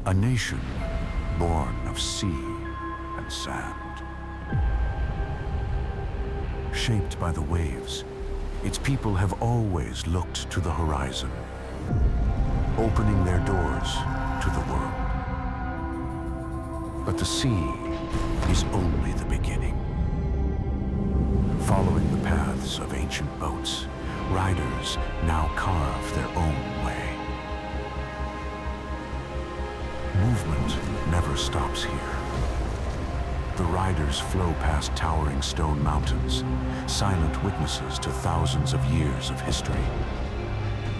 A nation born of sea and sand. Shaped by the waves, its people have always looked to the horizon, opening their doors to the world. But the sea is only the beginning. Following the paths of ancient boats, riders now carve their own way. Movement never stops here. The riders flow past towering stone mountains, silent witnesses to thousands of years of history.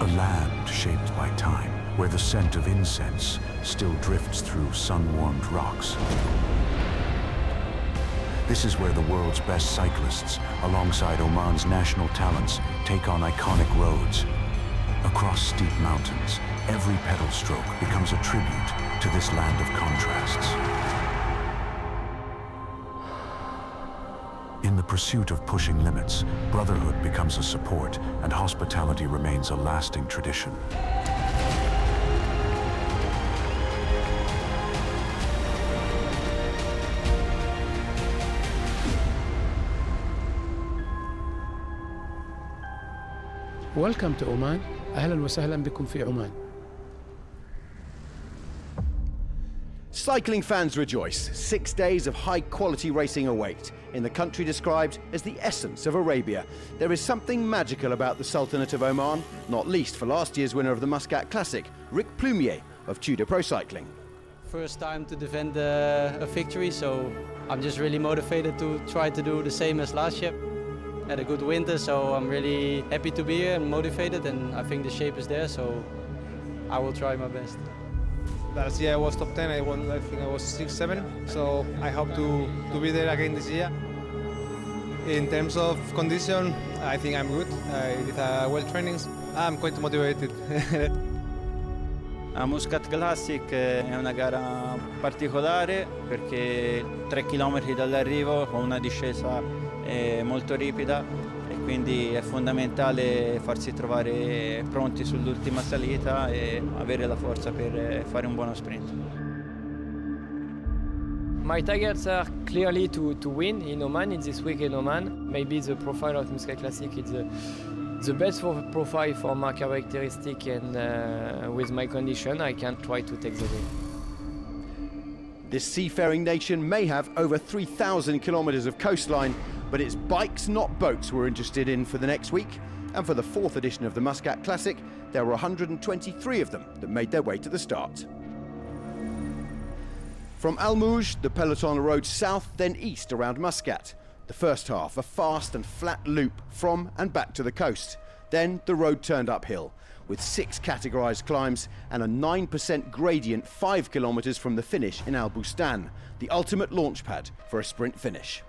A land shaped by time, where the scent of incense still drifts through sun-warmed rocks. This is where the world's best cyclists, alongside Oman's national talents, take on iconic roads. Across steep mountains, every pedal stroke becomes a tribute to this land of contrasts. In the pursuit of pushing limits, brotherhood becomes a support, and hospitality remains a lasting tradition. Welcome to Oman. أهلا وسهلا بكم في عمان. Cycling fans rejoice. 6 days of high-quality racing await. In the country described as the essence of Arabia, there is something magical about the Sultanate of Oman, not least for last year's winner of the Muscat Classic, Rick Plumier of Tudor Pro Cycling. First time to defend a victory, so I'm just really motivated to try to do the same as last year. Had a good winter, so I'm really happy to be here and motivated, and I think the shape is there, so I will try my best. Last year I was top 10, I think I was 6, 7, so I hope to be there again this year. In terms of condition, I think I'm good. I did well trainings. I'm quite motivated. La Muscat Classic è una gara particolare perché 3 km dall'arrivo con una discesa molto ripida e quindi è fondamentale farsi trovare pronti sull'ultima salita e avere la forza per fare un buono sprint. My targets are clearly to win in Oman, in this week in Oman. Maybe the profile of Muscat Classic is the best profile for my characteristic, and with my condition I can try to take the win. This seafaring nation may have over 3,000 kilometres of coastline, but it's bikes, not boats, we're interested in for the next week. And for the 4th edition of the Muscat Classic, there were 123 of them that made their way to the start. From Al Mouj, the peloton rode south, then east around Muscat. The first half, a fast and flat loop from and back to the coast. Then the road turned uphill, with 6 categorised climbs and a 9% gradient 5 kilometres from the finish in Al Bustan, the ultimate launchpad for a sprint finish.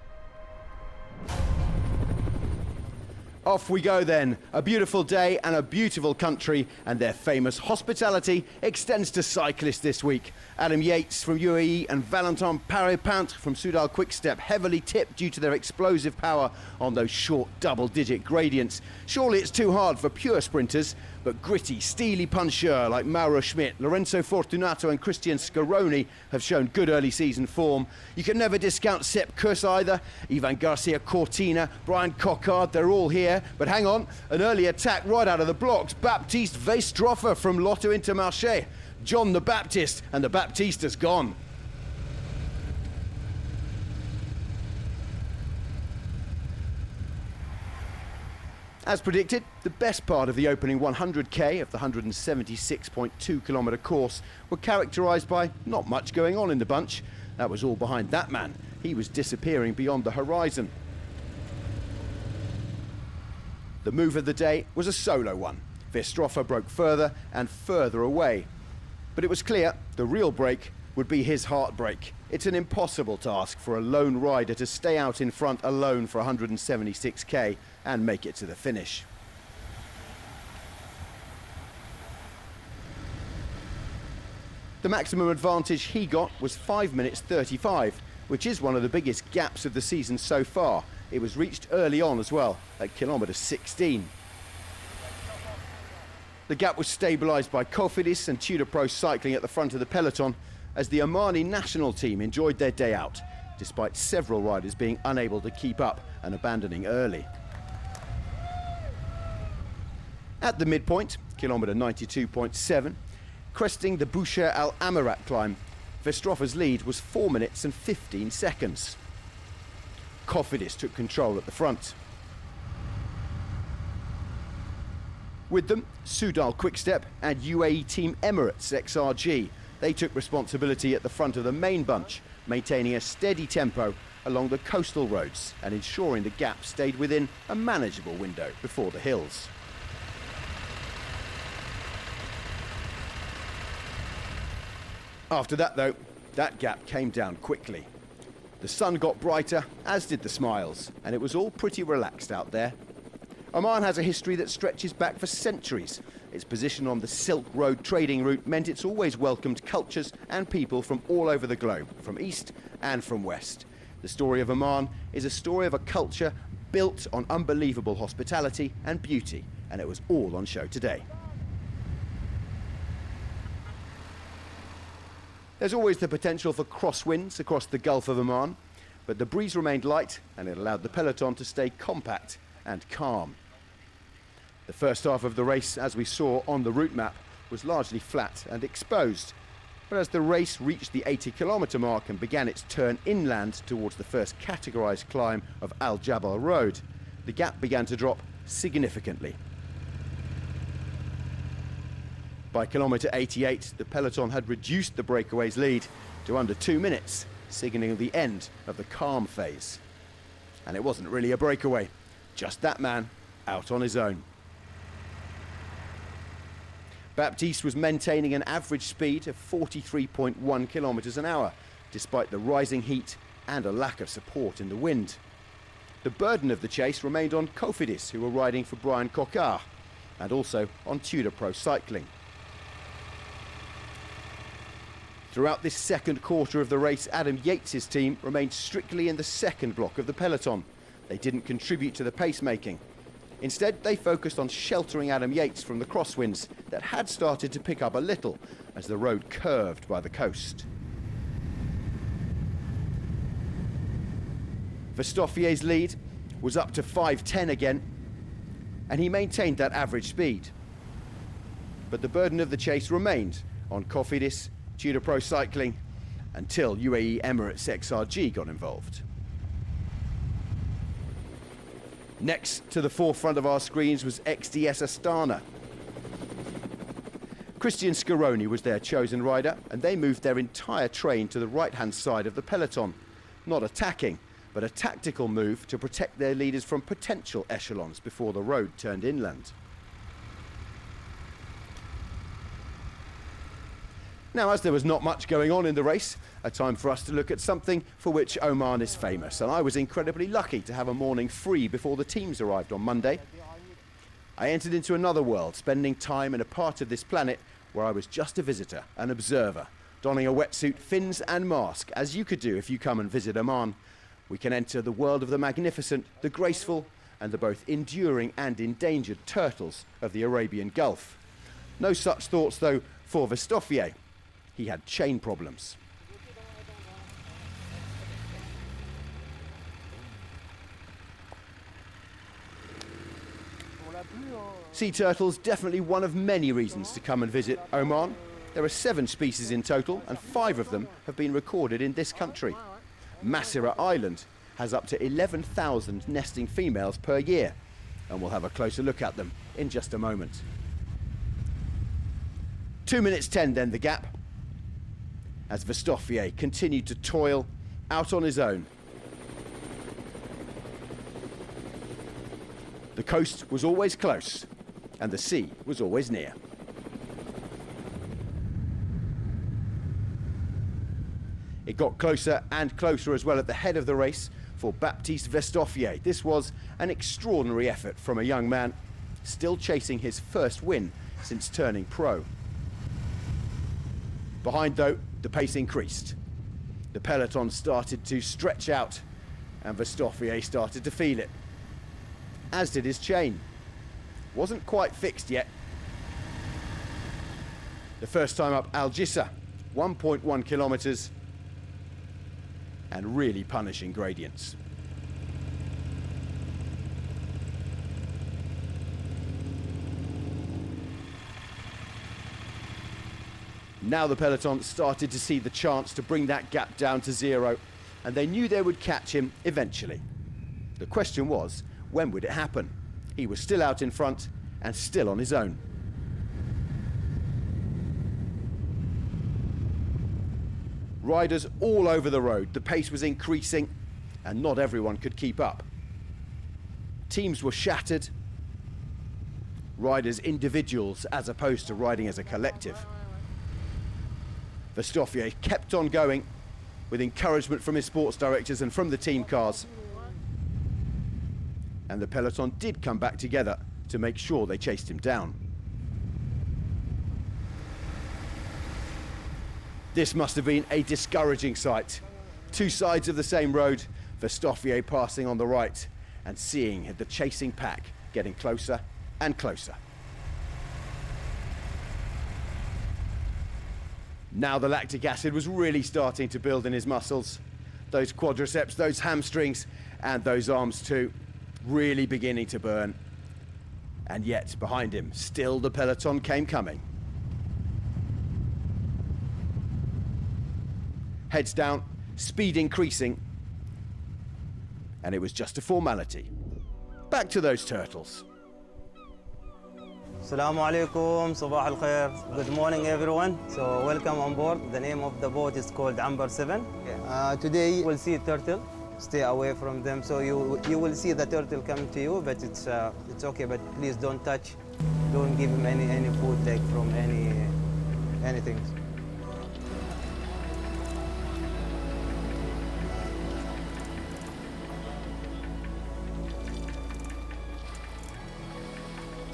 Off we go then. A beautiful day and a beautiful country, and their famous hospitality extends to cyclists this week. Adam Yates from UAE and Valentin Paré-Pintre from Soudal Quickstep heavily tipped due to their explosive power on those short double-digit gradients. Surely it's too hard for pure sprinters, but gritty, steely puncheurs like Mauro Schmidt, Lorenzo Fortunato and Christian Scaroni have shown good early season form. You can never discount Sepp Kuss either. Ivan Garcia Cortina, Brian Cockard, they're all here. But hang on, an early attack right out of the blocks. Baptiste Weisstroffer from Lotto Intermarché. John the Baptist, and the Baptista's gone. As predicted, the best part of the opening 100k of the 176.2 kilometre course were characterised by not much going on in the bunch. That was all behind that man. He was disappearing beyond the horizon. The move of the day was a solo one. Weisstroffer broke further and further away. But it was clear the real break would be his heartbreak. It's an impossible task for a lone rider to stay out in front alone for 176k and make it to the finish. The maximum advantage he got was 5 minutes 35, which is one of the biggest gaps of the season so far. It was reached early on as well, at kilometre 16. The The gap was stabilised by Cofidis and Tudor Pro Cycling at the front of the peloton as the Omani national team enjoyed their day out, despite several riders being unable to keep up and abandoning early. At the midpoint, kilometre 92.7, cresting the Boucher Al Amarat climb, Vestroffer's lead was 4 minutes and 15 seconds. Cofidis took control at the front. With them, Soudal Quickstep and UAE Team Emirates XRG. They took responsibility at the front of the main bunch, maintaining a steady tempo along the coastal roads and ensuring the gap stayed within a manageable window before the hills. After that, though, that gap came down quickly. The sun got brighter, as did the smiles, and it was all pretty relaxed out there. Oman has a history that stretches back for centuries. Its position on the Silk Road trading route meant it's always welcomed cultures and people from all over the globe, from east and from west. The story of Oman is a story of a culture built on unbelievable hospitality and beauty, and it was all on show today. There's always the potential for crosswinds across the Gulf of Oman, but the breeze remained light and it allowed the peloton to stay compact and calm. The first half of the race, as we saw on the route map, was largely flat and exposed, but as the race reached the 80-kilometre mark and began its turn inland towards the first categorised climb of Al Jabal Road, the gap began to drop significantly. By kilometre 88, the peloton had reduced the breakaway's lead to under 2 minutes, signalling the end of the calm phase. And it wasn't really a breakaway, just that man out on his own. Baptiste was maintaining an average speed of 43.1 kilometres an hour, despite the rising heat and a lack of support in the wind. The burden of the chase remained on Cofidis, who were riding for Brian Coquard, and also on Tudor Pro Cycling. Throughout this second quarter of the race, Adam Yates' team remained strictly in the second block of the peloton. They didn't contribute to the pacemaking. Instead, they focused on sheltering Adam Yates from the crosswinds that had started to pick up a little as the road curved by the coast. Verstoffier's lead was up to 5:10 again, and he maintained that average speed. But the burden of the chase remained on Cofidis, Tudor Pro Cycling, until UAE Emirates XRG got involved. Next to the forefront of our screens was XDS Astana. Christian Scaroni was their chosen rider, and they moved their entire train to the right-hand side of the peloton. Not attacking, but a tactical move to protect their leaders from potential echelons before the road turned inland. Now, as there was not much going on in the race, a time for us to look at something for which Oman is famous, and I was incredibly lucky to have a morning free before the teams arrived on Monday. I entered into another world, spending time in a part of this planet where I was just a visitor, an observer, donning a wetsuit, fins and mask, as you could do if you come and visit Oman. We can enter the world of the magnificent, the graceful, and the both enduring and endangered turtles of the Arabian Gulf. No such thoughts, though, for Verstoffier. He had chain problems. Sea turtles, definitely one of many reasons to come and visit Oman. There are 7 species in total, and 5 of them have been recorded in this country. Masira Island has up to 11,000 nesting females per year, and we'll have a closer look at them in just a moment. 2 minutes 10 then, the gap, as Verstoffier continued to toil out on his own. The coast was always close, and the sea was always near. It got closer and closer as well at the head of the race for Baptiste Verstoffier. This was an extraordinary effort from a young man still chasing his first win since turning pro. Behind, though, the pace increased. The peloton started to stretch out, and Verstoffier started to feel it, as did his chain. Wasn't quite fixed yet. The first time up Al Jissa, 1.1 kilometers, and really punishing gradients. Now the peloton started to see the chance to bring that gap down to 0, and they knew they would catch him eventually. The question was, when would it happen? He was still out in front and still on his own. Riders all over the road, the pace was increasing and not everyone could keep up. Teams were shattered, riders individuals as opposed to riding as a collective. Verstoffier kept on going with encouragement from his sports directors and from the team cars. And the peloton did come back together to make sure they chased him down. This must have been a discouraging sight. Two sides of the same road, Verstoffier passing on the right and seeing the chasing pack getting closer and closer. Now the lactic acid was really starting to build in his muscles. Those quadriceps, those hamstrings, and those arms too, really beginning to burn. And yet, behind him, still the peloton came coming. Heads down, speed increasing, and it was just a formality. Back to those turtles. Assalamu alaikum, sabah al khair. Good morning everyone. So welcome on board. The name of the boat is called Amber 7. Today you will see turtle. Stay away from them. So you will see the turtle come to you, but it's okay. But please don't touch. Don't give him any food like from anything.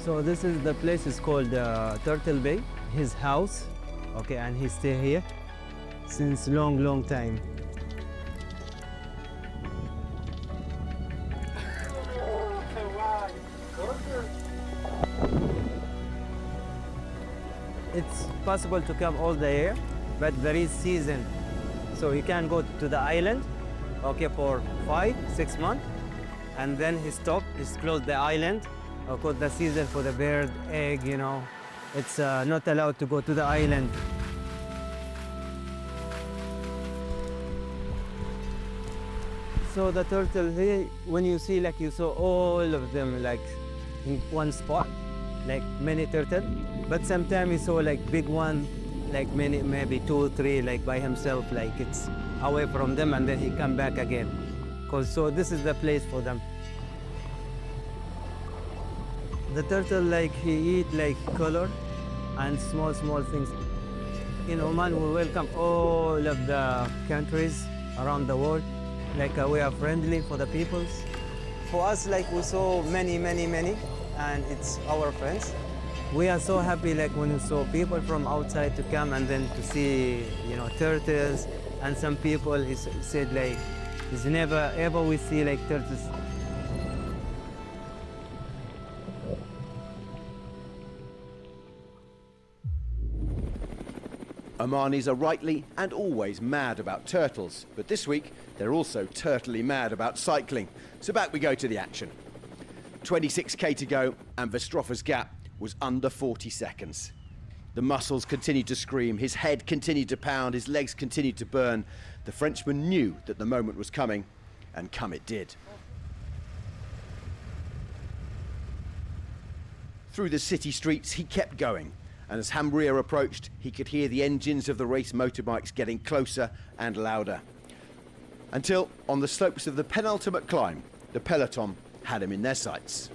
So this is the place is called Turtle Bay, his house, okay, and he stay here since long time. It's possible to come all the year, but there is season, so he can go to the island, okay, for 5-6 months, and then he stop, he's close the island. Because the season for the bird, egg, you know, it's not allowed to go to the island. So the turtle here, when you see, like you saw all of them like in one spot, like many turtle. But sometimes you saw like big one, like many, maybe 2 or 3, like by himself, like it's away from them, and then he come back again. So this is the place for them. The turtle, like he eat like color and small things. In Oman, we welcome all of the countries around the world. Like we are friendly for the peoples. For us, like we saw many, and it's our friends. We are so happy, like when we saw people from outside to come and then to see, you know, turtles. And some people said like, it's never ever we see like turtles. Omanis are rightly and always mad about turtles, but this week they're also turtly mad about cycling. So back we go to the action. 26k to go and Verstoffer's gap was under 40 seconds. The muscles continued to scream, his head continued to pound, his legs continued to burn. The Frenchman knew that the moment was coming, and come it did. Through the city streets he kept going. And as Hamria approached, he could hear the engines of the race motorbikes getting closer and louder. Until, on the slopes of the penultimate climb, the peloton had him in their sights.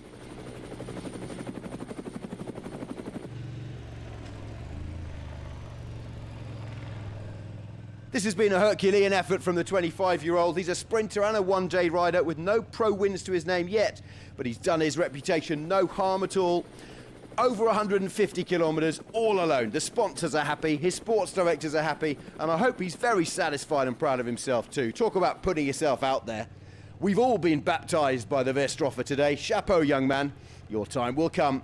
This has been a Herculean effort from the 25-year-old. He's a sprinter and a one-day rider with no pro wins to his name yet, but he's done his reputation no harm at all. Over 150 kilometres, all alone. The sponsors are happy, his sports directors are happy, and I hope he's very satisfied and proud of himself too. Talk about putting yourself out there. We've all been baptised by the Verstoffer today. Chapeau, young man. Your time will come.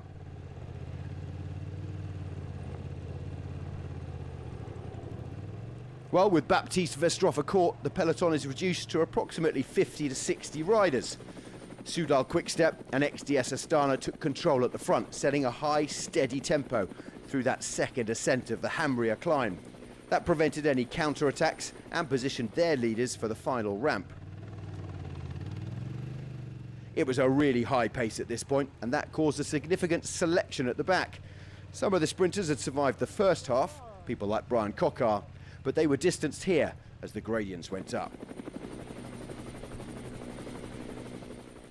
Well, with Baptiste Vestrofa caught, the peloton is reduced to approximately 50 to 60 riders. Soudal Quickstep and XDS Astana took control at the front, setting a high, steady tempo through that second ascent of the Hamria climb. That prevented any counter-attacks and positioned their leaders for the final ramp. It was a really high pace at this point, and that caused a significant selection at the back. Some of the sprinters had survived the first half, people like Brian Coquard, but they were distanced here as the gradients went up.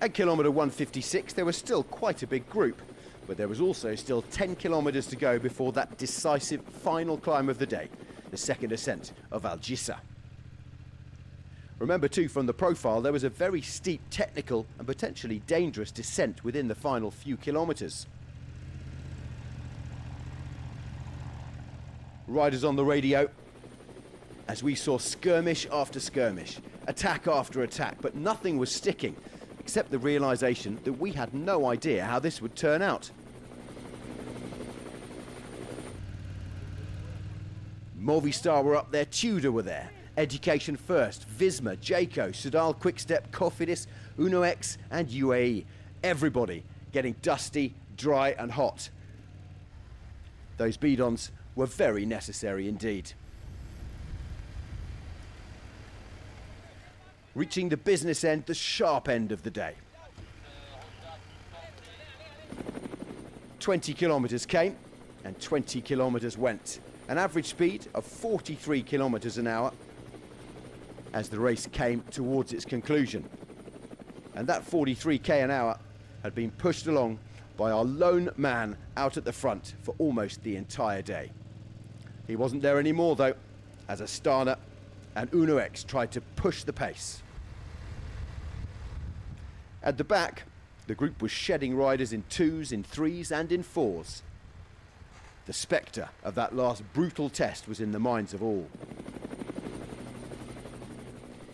At kilometre 156, there was still quite a big group, but there was also still 10 kilometres to go before that decisive final climb of the day, the second ascent of Al Jissa. Remember too, from the profile, there was a very steep technical and potentially dangerous descent within the final few kilometres. Riders on the radio, as we saw skirmish after skirmish, attack after attack, but nothing was sticking, except the realisation that we had no idea how this would turn out. Movistar were up there, Tudor were there, Education First, Visma, Jayco, Soudal Quickstep, Cofidis, Uno X and UAE. Everybody getting dusty, dry and hot. Those bidons were very necessary indeed. Reaching the business end, the sharp end of the day. 20 kilometres came and 20 kilometres went. An average speed of 43 kilometres an hour as the race came towards its conclusion. And that 43k an hour had been pushed along by our lone man out at the front for almost the entire day. He wasn't there anymore though, as Astana and Uno X tried to push the pace. At the back, the group was shedding riders in 2s, in 3s and in 4s. The spectre of that last brutal test was in the minds of all.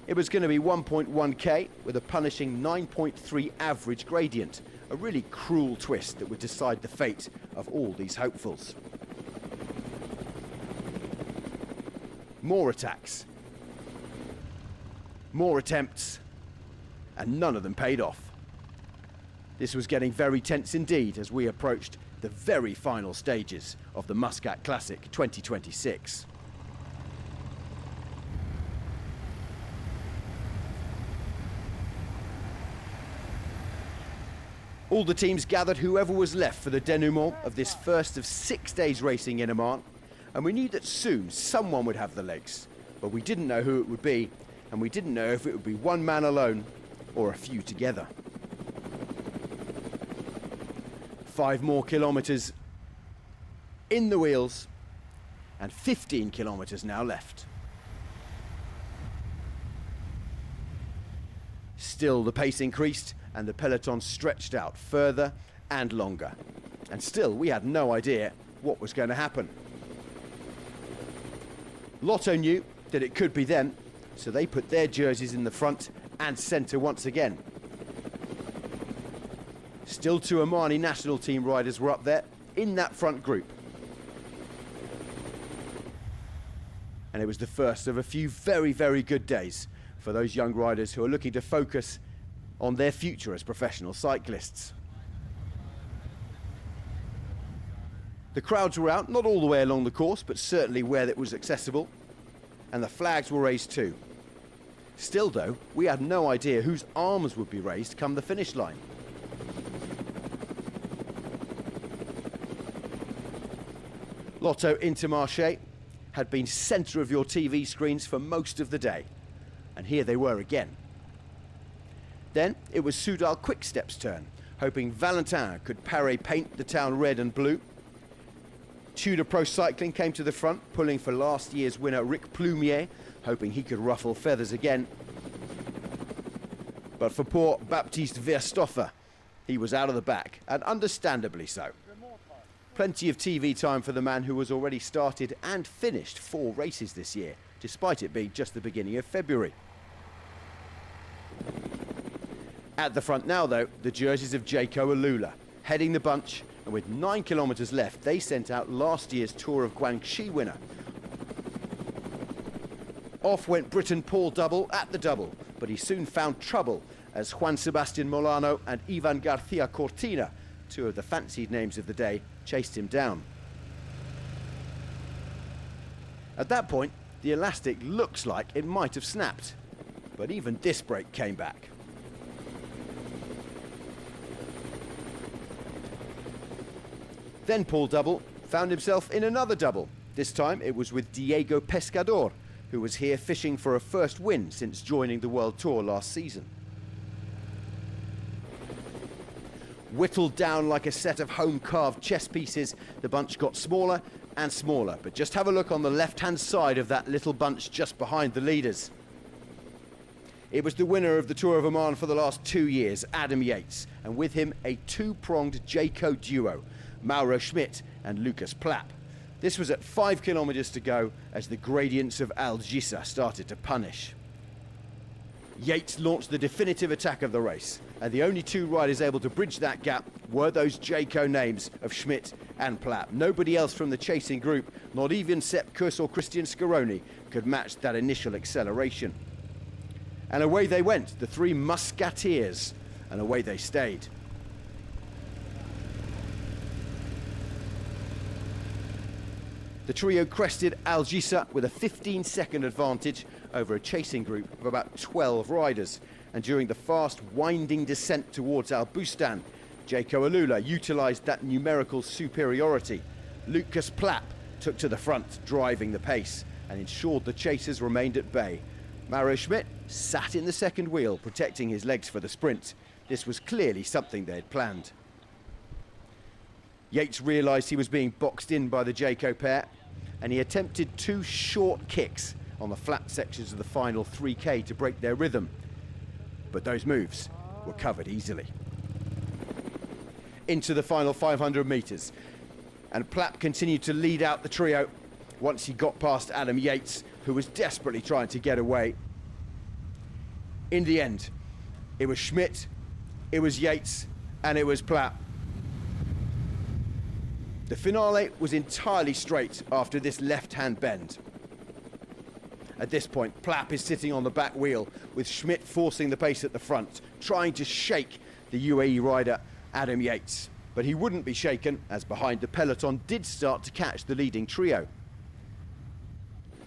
It was going to be 1.1k with a punishing 9.3 average gradient, a really cruel twist that would decide the fate of all these hopefuls. More attacks, more attempts, and none of them paid off. This was getting very tense indeed as we approached the very final stages of the Muscat Classic 2026. All the teams gathered, whoever was left, for the denouement of this first of 6 days racing in Oman, and we knew that soon someone would have the legs, but we didn't know who it would be, and we didn't know if it would be one man alone or a few together. 5 more kilometres in the wheels and 15 kilometres now left. Still the pace increased and the peloton stretched out further and longer. And still we had no idea what was going to happen. Lotto knew that it could be them, so they put their jerseys in the front and centre once again. Still 2 Omani national team riders were up there in that front group. And it was the first of a few very, very good days for those young riders who are looking to focus on their future as professional cyclists. The crowds were out, not all the way along the course, but certainly where it was accessible, and the flags were raised too. Still though, we had no idea whose arms would be raised come the finish line. Lotto Intermarché had been centre of your TV screens for most of the day, and here they were again. Then it was Soudal Quickstep's turn, hoping Valentin could paint the town red and blue. Tudor Pro Cycling came to the front, pulling for last year's winner Rick Plumier, hoping he could ruffle feathers again. But for poor Baptiste Verstoffer, he was out of the back, and understandably so. Plenty of TV time for the man who has already started and finished 4 races this year, despite it being just the beginning of February. At the front now though, the jerseys of Jayco Alula, heading the bunch, and with 9 kilometres left, they sent out last year's Tour of Guangxi winner, Off went Briton Paul Double at the double, but he soon found trouble as Juan Sebastian Molano and Ivan Garcia Cortina, two of the fancied names of the day, chased him down. At that point, the elastic looks like it might have snapped, but even this break came back. Then Paul Double found himself in another double. This time it was with Diego Pescador, who was here fishing for a first win since joining the World Tour last season. Whittled down like a set of home-carved chess pieces, the bunch got smaller and smaller, but just have a look on the left-hand side of that little bunch just behind the leaders. It was the winner of the Tour of Oman for the last 2 years, Adam Yates, and with him a two-pronged Jayco duo, Mauro Schmidt and Lucas Plapp. This was at 5 kilometers to go as the gradients of Al-Jissa started to punish. Yates launched the definitive attack of the race, and the only two riders able to bridge that gap were those Jayco names of Schmidt and Plapp. Nobody else from the chasing group, not even Sepp Kuss or Christian Scaroni, could match that initial acceleration. And away they went, the three Muscateers, and away they stayed. The trio crested Al-Jissa with a 15-second advantage over a chasing group of about 12 riders. And during the fast, winding descent towards Al Bustan, Jayco Alula utilised that numerical superiority. Lucas Plapp took to the front, driving the pace, and ensured the chasers remained at bay. Mauro Schmidt sat in the second wheel, protecting his legs for the sprint. This was clearly something they had planned. Yates realised he was being boxed in by the Jayco pair, and he attempted two short kicks on the flat sections of the final 3K to break their rhythm. But those moves were covered easily. Into the final 500 metres, and Plapp continued to lead out the trio once he got past Adam Yates, who was desperately trying to get away. In the end, it was Schmidt, it was Yates, and it was Plapp. The finale was entirely straight after this left-hand bend. At this point, Plapp is sitting on the back wheel, with Schmidt forcing the pace at the front, trying to shake the UAE rider Adam Yates. But he wouldn't be shaken, as behind the peloton did start to catch the leading trio.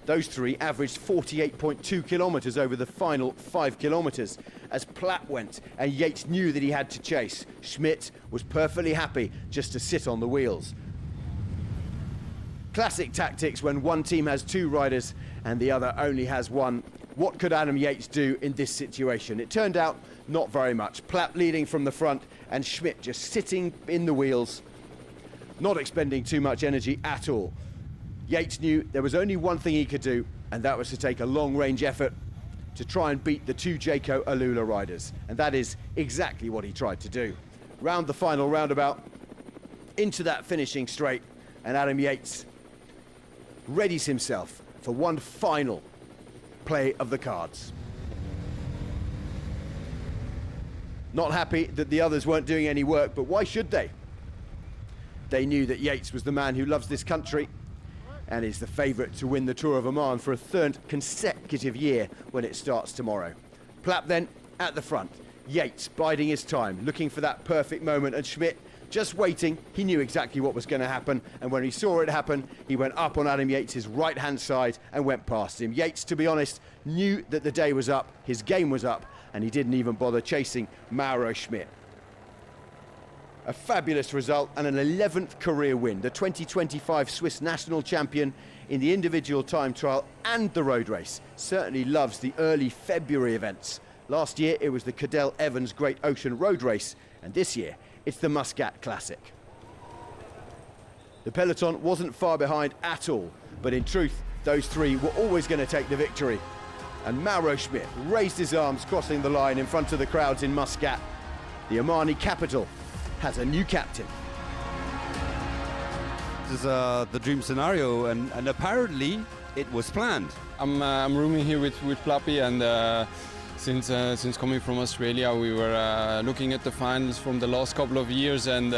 Those three averaged 48.2 kilometres over the final 5 kilometres. As Plapp went and Yates knew that he had to chase, Schmidt was perfectly happy just to sit on the wheels. Classic tactics when one team has two riders and the other only has one. What could Adam Yates do in this situation? It turned out not very much. Plapp leading from the front and Schmidt just sitting in the wheels, not expending too much energy at all. Yates knew there was only one thing he could do, and that was to take a long-range effort to try and beat the two Jayco Alula riders. And that is exactly what he tried to do. Round the final roundabout, into that finishing straight, and Adam Yates readies himself for one final play of the cards. Not happy that the others weren't doing any work, but why should they? They knew that Yates was the man who loves this country and is the favourite to win the Tour of Oman for a third consecutive year when it starts tomorrow. Plapp then at the front, Yates biding his time, looking for that perfect moment, and Schmidt just waiting. He knew exactly what was going to happen, and when he saw it happen, he went up on Adam Yates' right-hand side and went past him. Yates, to be honest, knew that the day was up, his game was up, and he didn't even bother chasing Mauro Schmidt. A fabulous result and an 11th career win. The 2025 Swiss national champion in the individual time trial and the road race certainly loves the early February events. Last year, it was the Cadel Evans Great Ocean Road Race, and this year, it's the Muscat Classic. The peloton wasn't far behind at all, but in truth, those three were always going to take the victory. And Mauro Schmidt raised his arms, crossing the line in front of the crowds in Muscat. The Omani capital has a new captain. This is the dream scenario, and apparently it was planned. I'm rooming here with Plappy, and since coming from Australia, we were looking at the finals from the last couple of years, and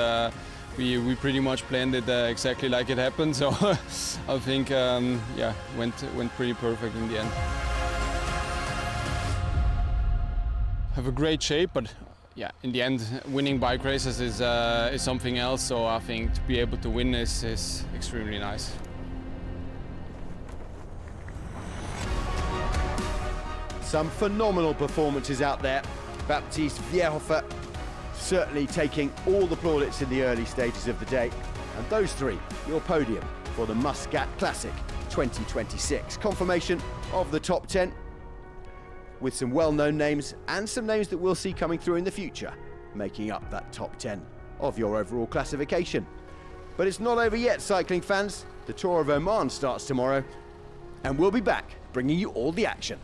we pretty much planned it exactly like it happened. So I think yeah, went pretty perfect in the end. Have a great shape, but yeah, in the end, winning bike races is something else. So I think to be able to win this is extremely nice. Some phenomenal performances out there. Baptiste Vierhofer certainly taking all the plaudits in the early stages of the day. And those three, your podium for the Muscat Classic 2026. Confirmation of the top 10 with some well-known names and some names that we'll see coming through in the future, making up that top 10 of your overall classification. But it's not over yet, cycling fans. The Tour of Oman starts tomorrow, and we'll be back bringing you all the action.